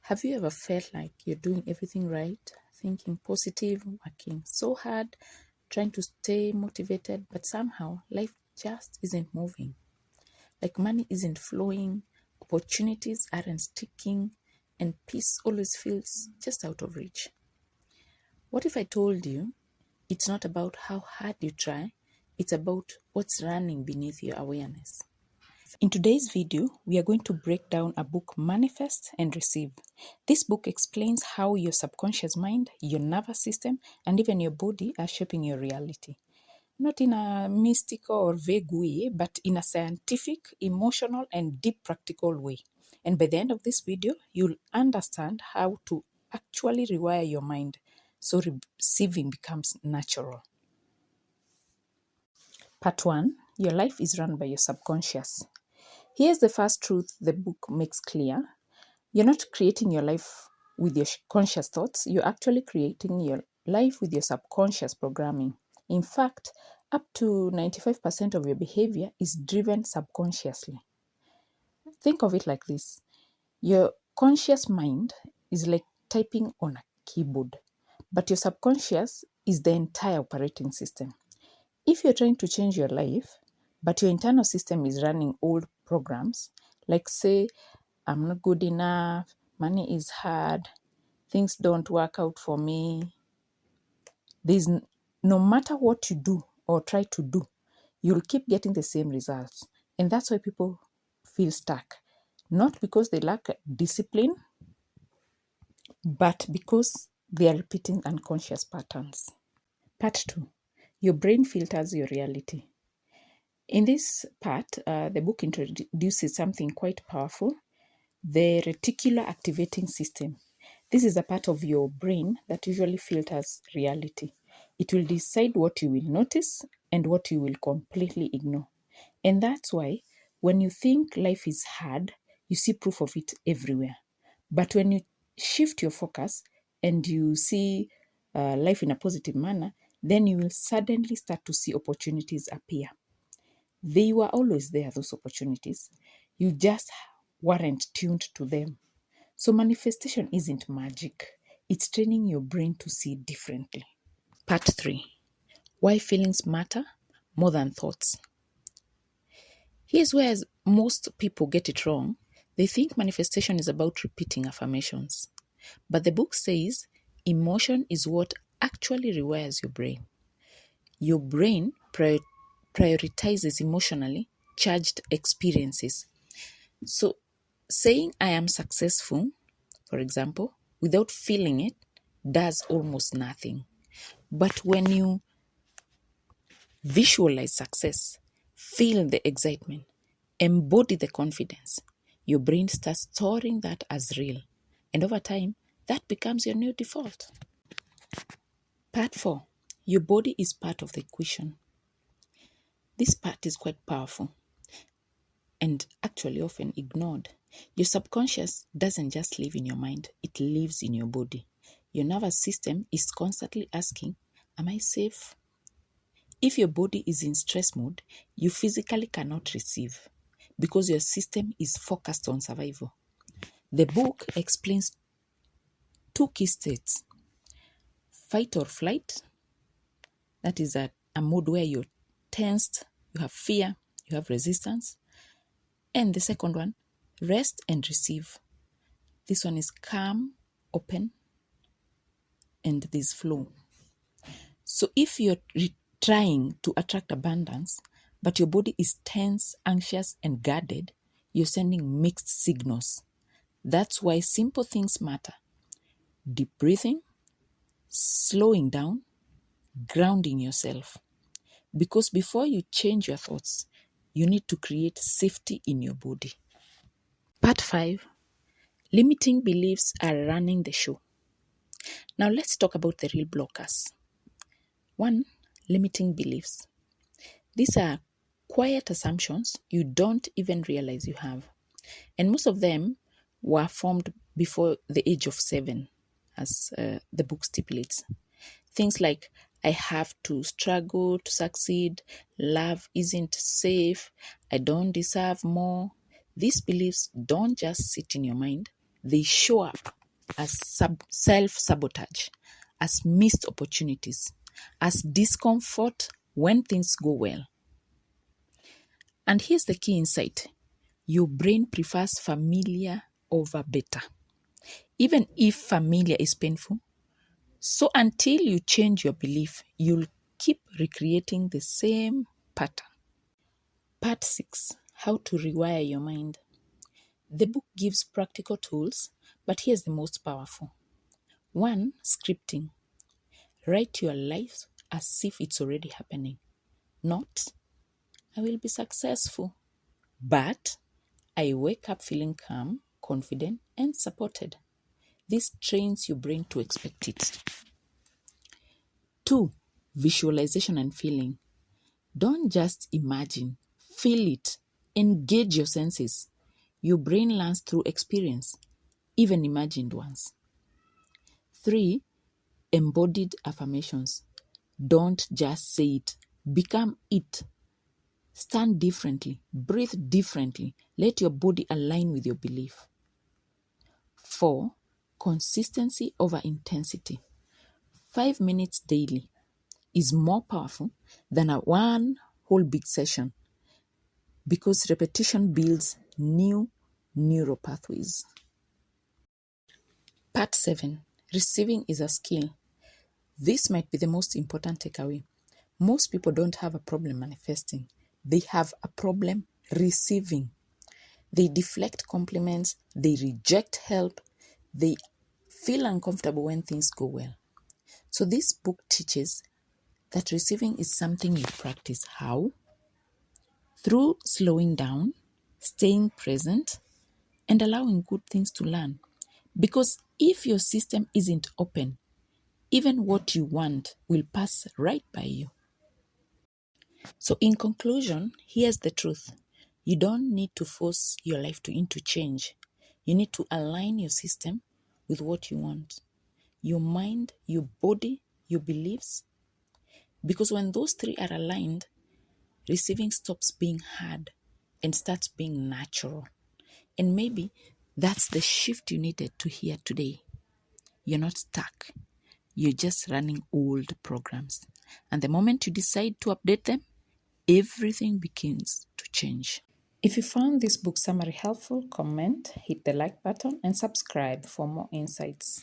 Have you ever felt like you're doing everything right, thinking positive, working so hard, trying to stay motivated, but somehow life just isn't moving? Like money isn't flowing, opportunities aren't sticking, and peace always feels just out of reach. What if I told you it's not about how hard you try, it's about what's running beneath your awareness? In today's video, we are going to break down a book, Manifest and Receive. This book explains how your subconscious mind, your nervous system, and even your body are shaping your reality. Not in a mystical or vague way, but in a scientific, emotional, and deep practical way. And by the end of this video, you'll understand how to actually rewire your mind so receiving becomes natural. Part 1. Your life is run by your subconscious. Here's the first truth the book makes clear. You're not creating your life with your conscious thoughts, you're actually creating your life with your subconscious programming. In fact, up to 95% of your behavior is driven subconsciously. Think of it like this. Your conscious mind is like typing on a keyboard, but your subconscious is the entire operating system. If you're trying to change your life, but your internal system is running old programs, like say, I'm not good enough, money is hard, things don't work out for me, no matter what you do or try to do, you'll keep getting the same results. And that's why people feel stuck. Not because they lack discipline, but because they are repeating unconscious patterns. Part 2. Your brain filters your reality. In this part, the book introduces something quite powerful, the reticular activating system. This is a part of your brain that usually filters reality. It will decide what you will notice and what you will completely ignore. And that's why when you think life is hard, you see proof of it everywhere. But when you shift your focus and you see life in a positive manner, then you will suddenly start to see opportunities appear. They were always there, those opportunities. You just weren't tuned to them. So manifestation isn't magic. It's training your brain to see differently. Part 3. Why feelings matter more than thoughts. Here's where most people get it wrong. They think manifestation is about repeating affirmations. But the book says emotion is what actually rewires your brain. Your brain prioritizes emotionally charged experiences. So saying I am successful, for example, without feeling it, does almost nothing. But when you visualize success, feel the excitement, embody the confidence, your brain starts storing that as real. And over time, that becomes your new default. Part 4. Your body is part of the equation. This part is quite powerful and actually often ignored. Your subconscious doesn't just live in your mind, it lives in your body. Your nervous system is constantly asking, am I safe? If your body is in stress mode, you physically cannot receive because your system is focused on survival. The book explains 2 key states. Fight or flight, that is a mode where you're tensed, you have fear, you have resistance. And the second one, rest and receive. This one is calm, open, and there's flow. So if you're trying to attract abundance, but your body is tense, anxious, and guarded, you're sending mixed signals. That's why simple things matter. Deep breathing, slowing down, grounding yourself. Because before you change your thoughts, you need to create safety in your body. Part 5. Limiting beliefs are running the show. Now let's talk about the real blockers. 1. Limiting beliefs. These are quiet assumptions you don't even realize you have. And most of them were formed before the age of 7, as the book stipulates. Things like, I have to struggle to succeed, love isn't safe, I don't deserve more. These beliefs don't just sit in your mind, They show up as self-sabotage, as missed opportunities, as discomfort when things go well. And here's the key insight. Your brain prefers familiar over better, even if familiar is painful. So until you change your belief, you'll keep recreating the same pattern. Part 6. How to rewire your mind. The book gives practical tools, but here's the most powerful. 1. Scripting. Write your life as if it's already happening. Not, I will be successful, but I wake up feeling calm, confident, and supported. This trains your brain to expect it. 2. Visualization and feeling. Don't just imagine, feel it, engage your senses. Your brain learns through experience, even imagined ones. 3. Embodied affirmations. Don't just say it, become it. Stand differently, breathe differently, let your body align with your belief. 4. Consistency over intensity. 5 minutes daily is more powerful than a one whole big session because repetition builds new neural pathways. Part 7. Receiving is a skill. This might be the most important takeaway. Most people don't have a problem manifesting. They have a problem receiving. They deflect compliments, they reject help, they feel uncomfortable when things go well. So this book teaches that receiving is something you practice. How? Through slowing down, staying present, and allowing good things to learn. Because if your system isn't open, even what you want will pass right by you. So in conclusion, here's the truth. You don't need to force your life into change. You need to align your system with what you want. Your mind, your body, your beliefs. Because when those three are aligned, receiving stops being hard and starts being natural. And maybe that's the shift you needed to hear today. You're not stuck. You're just running old programs. And the moment you decide to update them, everything begins to change. If you found this book summary helpful, comment, hit the like button, and subscribe for more insights.